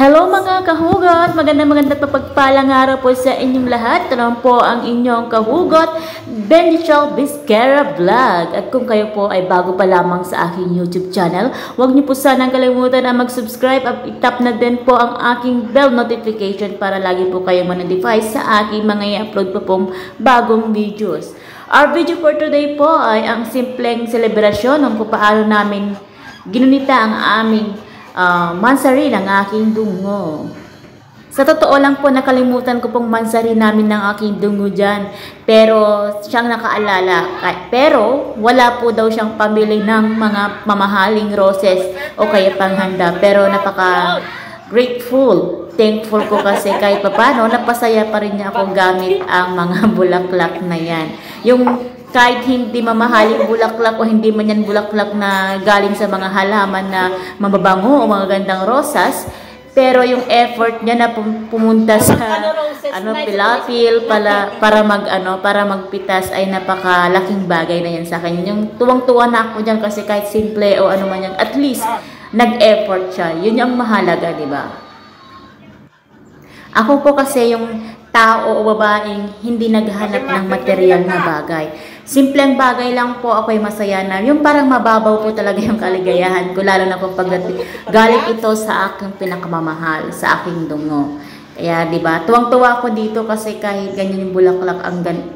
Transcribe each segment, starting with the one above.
Hello mga kahugot! Magandang pagpagpalang araw po sa inyong lahat. Ito naman po ang inyong kahugot, Benichel Vizquera Vlog. At kung kayo po ay bago pa lamang sa aking YouTube channel, huwag niyo po sanang kalimutan na mag-subscribe at itap na din po ang aking bell notification para lagi po kayong ma-notify sa aking mga i-upload po pong bagong videos. Our video for today po ay ang simpleng selebrasyon ng kung paano namin ginunita ang aming mansari ng aking dungo. Sa totoo lang po, nakalimutan ko pong mansari namin ng aking dungo dyan. Pero siyang nakaalala. Pero wala po daw siyang pamili ng mga mamahaling roses o kaya panghanda. Pero napaka grateful, thankful ko kasi kahit papano, napasaya pa rin niya ako gamit ang mga bulaklak na yan. Yung kahit hindi mamahaling bulaklak o hindi man yan bulaklak na galing sa mga halaman na mababango o mga gandang rosas, pero yung effort niya na pumunta sa pilapil para magpitas ay napakalaking bagay na yan sa akin. Yung tuwang-tuwa na ako diyan kasi kahit simple o ano man yan, at least nag-effort siya. Yun yung mahalaga, di ba? Ako po kasi yung tao o babaeng hindi naghahanap ng material na bagay. Simpleng bagay lang po ako'y masaya na. Yung parang mababaw po talaga yung kaligayahan ko. Lalo na po pag galing ito sa aking pinakamamahal, sa aking dungo. Kaya diba, tuwang-tuwa ako dito kasi kahit ganyan yung bulaklak,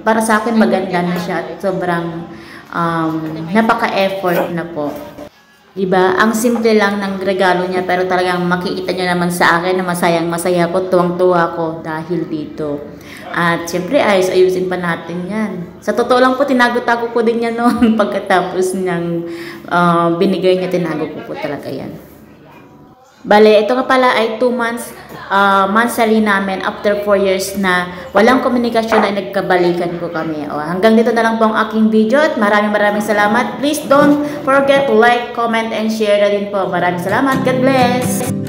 para sa akin maganda na siya. At sobrang napaka-effort na po. Diba? Ang simple lang ng regalo niya pero talagang makikita niyo naman sa akin na masayang-masaya ko, tuwang-tuwa ko dahil dito. At syempre ayusin pa natin yan. Sa totoo lang po, tinago-tago ko din yan noon pagkatapos niyang binigay niya, tinago ko po talaga yan. Bale, ito nga pala ay 2 months mansari namin after 4 years na walang komunikasyon ay nagkabalikan ko kami. Hanggang dito na lang po ang aking video at maraming salamat. Please don't forget to like, comment, and share na din po. Maraming salamat. God bless!